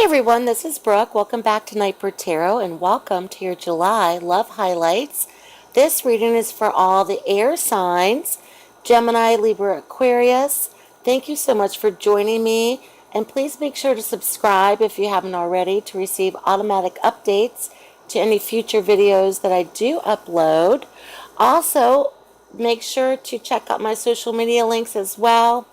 everyone, this is Brooke. Welcome back to Nightbird Tarot and welcome to your July love highlights. This reading is for all the air signs, Gemini, Libra, Aquarius. Thank you so much for joining me, and please make sure to subscribe if you haven't already to receive automatic updates to any future videos that I do upload. Also, make sure to check out my social media links as well.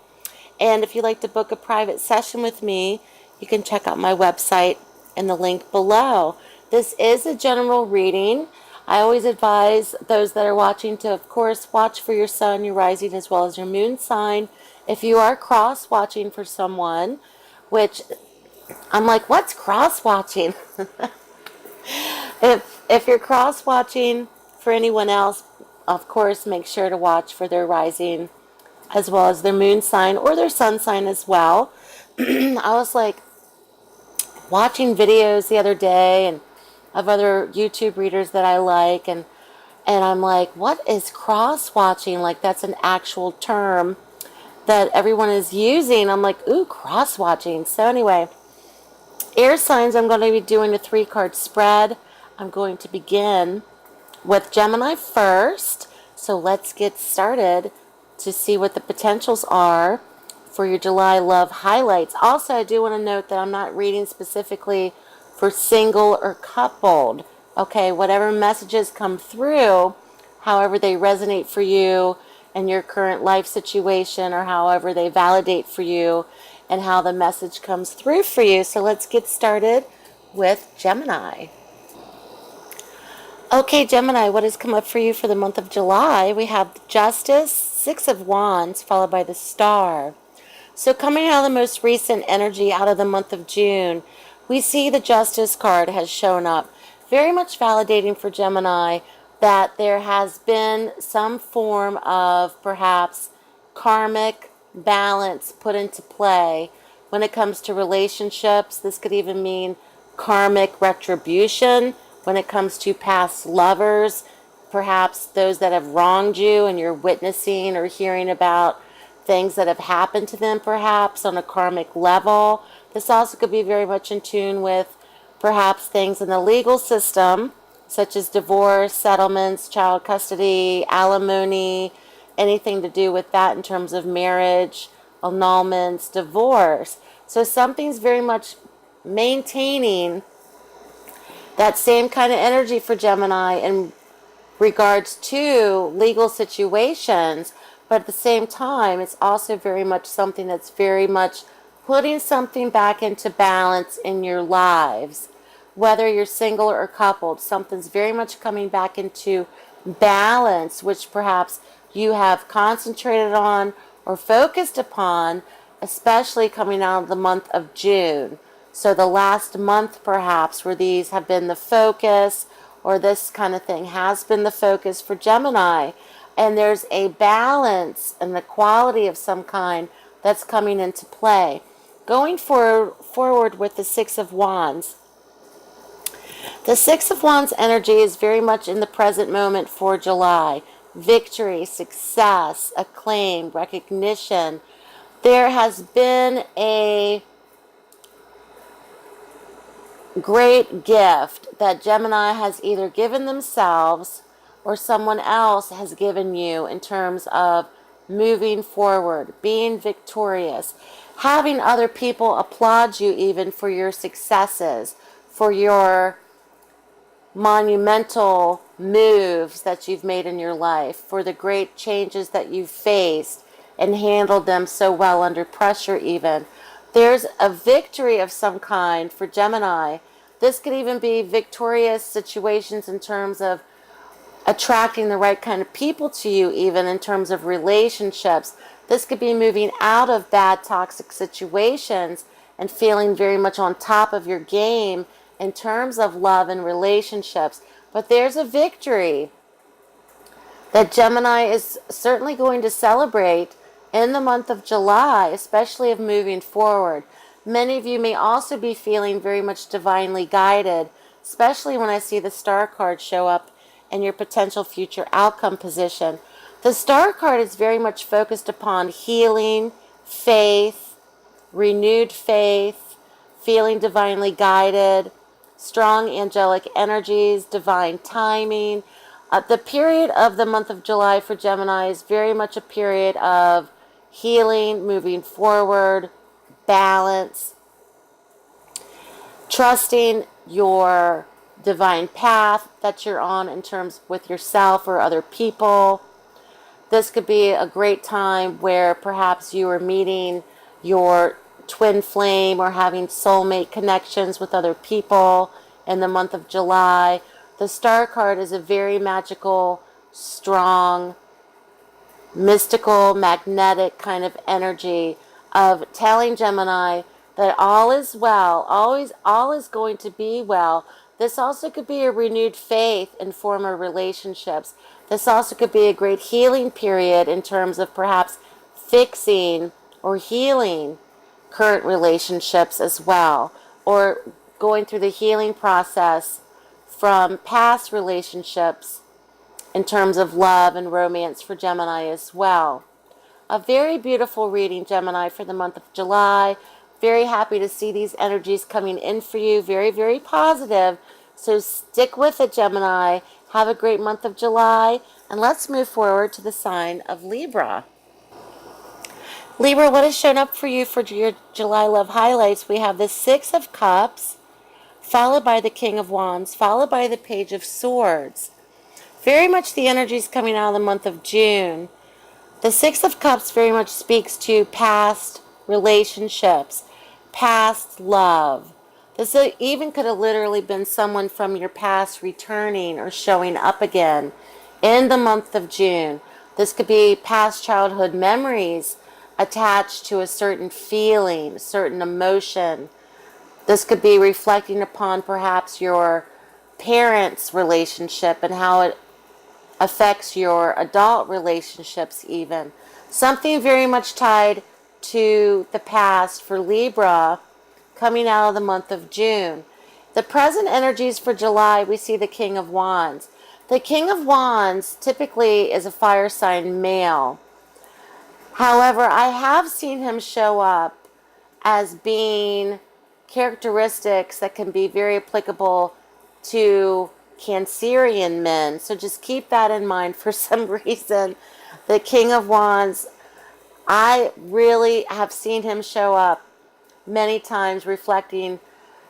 And if you'd like to book a private session with me, you can check out my website in the link below. This is a general reading. I always advise those that are watching to, of course, watch for your sun, your rising, as well as your moon sign. If you are cross-watching for someone, which I'm like, what's cross-watching? If you're cross-watching for anyone else, of course, make sure to watch for their rising as well as their moon sign or their sun sign as well. I was like watching videos the other day and of other YouTube readers that I like, and I'm like, what is cross-watching? Like, that's an actual term that everyone is using. I'm like, ooh, cross-watching. So anyway, air signs, I'm going to be doing a 3-card spread. I'm going to begin with Gemini first. So let's get started to see what the potentials are for your July love highlights. Also, I do want to note that I'm not reading specifically for single or coupled. Okay, whatever messages come through, however they resonate for you and your current life situation, or however they validate for you and how the message comes through for you. So let's get started with Gemini. Okay, Gemini, what has come up for you for the month of July? We have the Justice, 6 of Wands, followed by the Star. So coming out of the most recent energy out of the month of June, we see the Justice card has shown up, very much validating for Gemini that there has been some form of perhaps karmic balance put into play when it comes to relationships. This could even mean karmic retribution when it comes to past lovers, perhaps those that have wronged you and you're witnessing or hearing about things that have happened to them perhaps on a karmic level. This also could be very much in tune with perhaps things in the legal system, such as divorce, settlements, child custody, alimony, anything to do with that in terms of marriage, annulments, divorce. So something's very much maintaining that same kind of energy for Gemini in regards to legal situations. But at the same time, it's also very much something that's very much putting something back into balance in your lives. Whether you're single or coupled, something's very much coming back into balance, which perhaps you have concentrated on or focused upon, especially coming out of the month of June. So the last month perhaps where these have been the focus, or this kind of thing has been the focus for Gemini. And there's a balance and the quality of some kind that's coming into play. Going forward with the 6 of Wands. The 6 of Wands energy is very much in the present moment for July. Victory, success, acclaim, recognition. There has been a great gift that Gemini has either given themselves or someone else has given you in terms of moving forward, being victorious, having other people applaud you even for your successes, for your monumental moves that you've made in your life, for the great changes that you've faced and handled them so well under pressure even. There's a victory of some kind for Gemini. This could even be victorious situations in terms of attracting the right kind of people to you, even in terms of relationships. This could be moving out of bad toxic situations and feeling very much on top of your game in terms of love and relationships. But there's a victory that Gemini is certainly going to celebrate in the month of July, especially of moving forward. Many of you may also be feeling very much divinely guided, especially when I see the Star card show up in your potential future outcome position. The Star card is very much focused upon healing, faith, renewed faith, feeling divinely guided, strong angelic energies, divine timing. The period of the month of July for Gemini is very much a period of healing, moving forward, balance, trusting your divine path that you're on in terms with yourself or other people. This could be a great time where perhaps you are meeting your twin flame or having soulmate connections with other people in the month of July. The Star card is a very magical, strong, mystical, magnetic kind of energy of telling Gemini that all is well, always all is going to be well. This also could be a renewed faith in former relationships. This also could be a great healing period in terms of perhaps fixing or healing current relationships as well, or going through the healing process from past relationships in terms of love and romance for Gemini as well. A very beautiful reading, Gemini, for the month of July. Very happy to see these energies coming in for you. Very, very positive. So stick with it, Gemini. Have a great month of July. And let's move forward to the sign of Libra. Libra, what has shown up for you for your July love highlights? We have the Six of Cups, followed by the King of Wands, followed by the Page of Swords. Very much the energies coming out of the month of June. The Six of Cups very much speaks to past relationships, past love. This even could have literally been someone from your past returning or showing up again in the month of June. This could be past childhood memories attached to a certain feeling, a certain emotion. This could be reflecting upon perhaps your parents' relationship and how it affects your adult relationships even. Something very much tied to the past for Libra coming out of the month of June. The present energies for July, we see the King of Wands. The King of Wands typically is a fire sign male. However, I have seen him show up as being characteristics that can be very applicable to Cancerian men. So just keep that in mind for some reason. The King of Wands, I really have seen him show up many times reflecting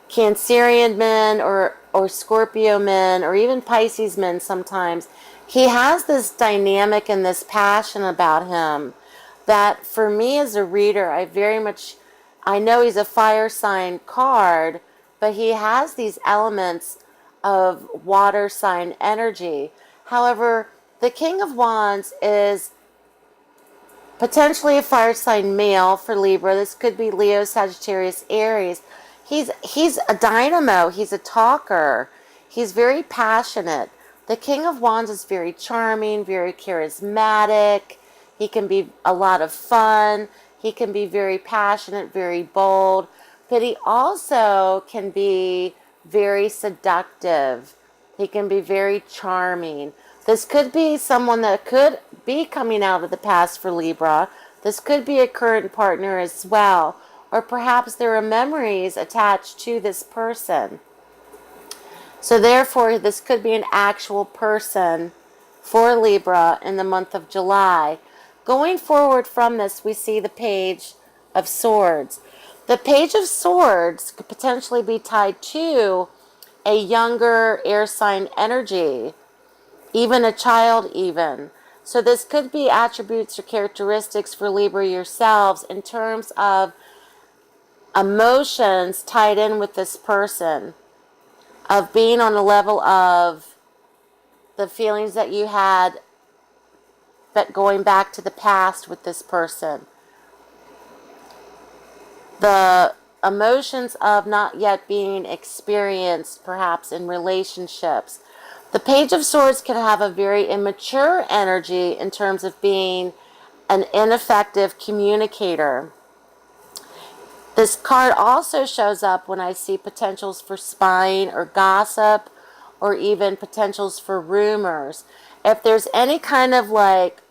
Cancerian men or Scorpio men or even Pisces men sometimes. He has this dynamic and this passion about him that for me as a reader, I know he's a fire sign card, but he has these elements of water sign energy. However, the King of Wands is potentially a fire sign male for Libra. This could be Leo, Sagittarius, Aries. He's a dynamo. He's a talker. He's very passionate. The King of Wands is very charming, very charismatic. He can be a lot of fun. He can be very passionate, very bold. But he also can be very seductive. He can be very charming. This could be someone that could be coming out of the past for Libra. This could be a current partner as well. Or perhaps there are memories attached to this person. So therefore, this could be an actual person for Libra in the month of July. Going forward from this, we see the Page of Swords. The Page of Swords could potentially be tied to a younger air sign energy, even a child even. So this could be attributes or characteristics for Libra yourselves in terms of emotions tied in with this person, of being on a level of the feelings that you had but going back to the past with this person. The emotions of not yet being experienced perhaps in relationships. The Page of Swords can have a very immature energy in terms of being an ineffective communicator. This card also shows up when I see potentials for spying or gossip or even potentials for rumors. If there's any kind of like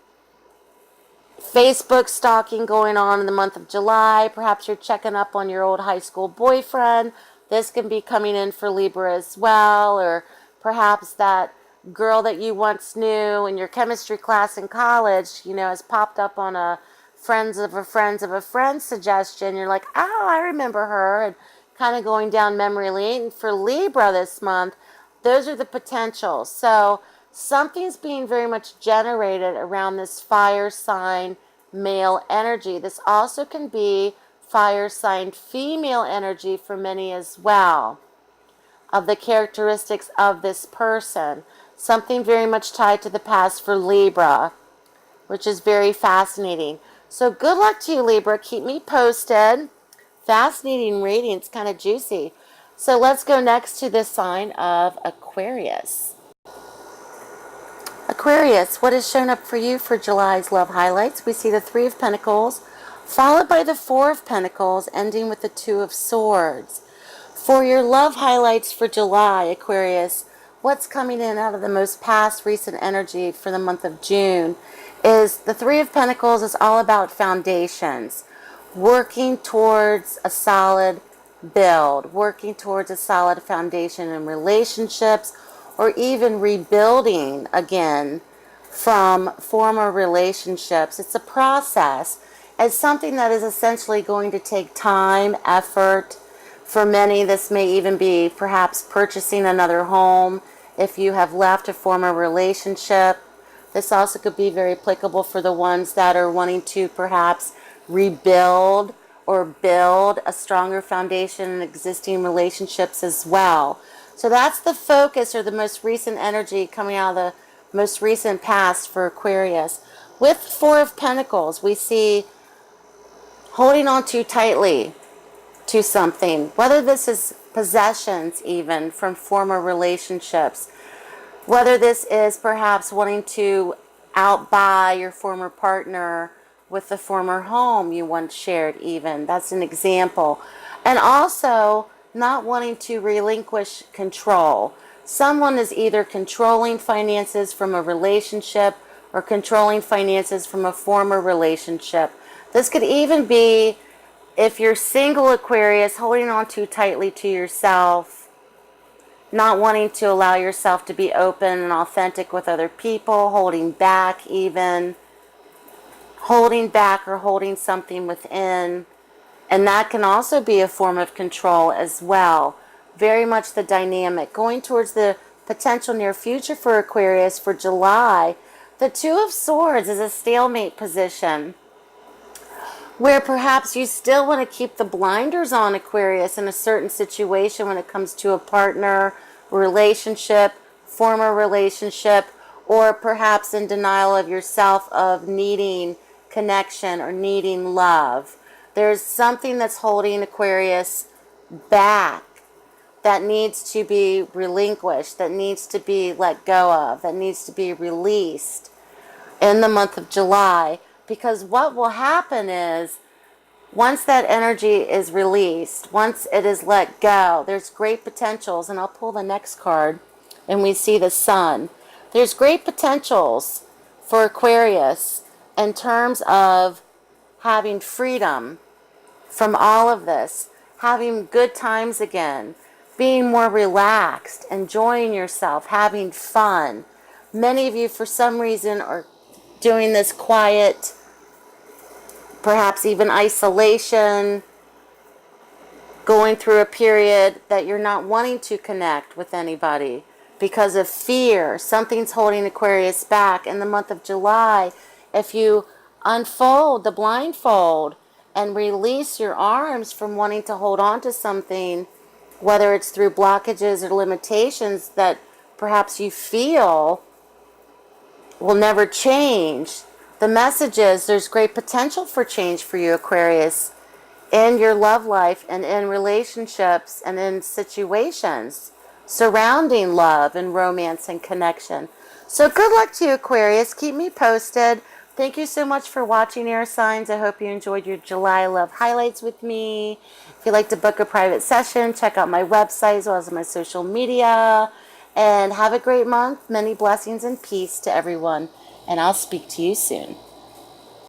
Facebook stalking going on in the month of July. Perhaps you're checking up on your old high school boyfriend. This can be coming in for Libra as well. Or perhaps that girl that you once knew in your chemistry class in college, has popped up on a friends of a friends of a friend suggestion. You're like, oh, I remember her. And kind of going down memory lane. And for Libra this month, those are the potentials. So something's being very much generated around this fire sign male energy. This also can be fire sign female energy for many as well, of the characteristics of this person. Something very much tied to the past for Libra, which is very fascinating. So good luck to you, Libra. Keep me posted. Fascinating reading. It's kind of juicy. So let's go next to the sign of Aquarius. Aquarius, what is shown up for you for July's love highlights? We see the Three of Pentacles, followed by the Four of Pentacles, ending with the Two of Swords. For your love highlights for July, Aquarius, what's coming in out of the most past recent energy for the month of June is the Three of Pentacles is all about foundations, working towards a solid build, working towards a solid foundation in relationships, or even rebuilding again from former relationships. It's a process. It's something that is essentially going to take time, effort. For many, this may even be perhaps purchasing another home if you have left a former relationship. This also could be very applicable for the ones that are wanting to perhaps rebuild or build a stronger foundation in existing relationships as well. So that's the focus, or the most recent energy coming out of the most recent past for Aquarius. With Four of Pentacles, we see holding on too tightly to something, whether this is possessions even from former relationships, whether this is perhaps wanting to outbuy your former partner with the former home you once shared even. That's an example. And also not wanting to relinquish control. Someone is either controlling finances from a relationship or controlling finances from a former relationship. This could even be, if you're single, Aquarius, holding on too tightly to yourself, not wanting to allow yourself to be open and authentic with other people, holding back even, holding back or holding something within. And that can also be a form of control as well. Very much the dynamic. Going towards the potential near future for Aquarius for July, the Two of Swords is a stalemate position, where perhaps you still want to keep the blinders on, Aquarius, in a certain situation when it comes to a partner, relationship, former relationship, or perhaps in denial of yourself of needing connection or needing love. There's something that's holding Aquarius back that needs to be relinquished, that needs to be let go of, that needs to be released in the month of July. Because what will happen is, once that energy is released, once it is let go, there's great potentials. And I'll pull the next card and we see the Sun. There's great potentials for Aquarius in terms of having freedom from all of this, having good times again, being more relaxed, enjoying yourself, having fun. Many of you, for some reason, are doing this quiet, perhaps even isolation, going through a period that you're not wanting to connect with anybody because of fear. Something's holding Aquarius back. In the month of July, if you unfold the blindfold and release your arms from wanting to hold on to something, whether it's through blockages or limitations that perhaps you feel will never change, the message is there's great potential for change for you, Aquarius, in your love life and in relationships and in situations surrounding love and romance and connection. So good luck to you, Aquarius. Keep me posted. Thank you so much for watching, air signs. I hope you enjoyed your July love highlights with me. If you'd like to book a private session, check out my website as well as my social media. And have a great month. Many blessings and peace to everyone. And I'll speak to you soon.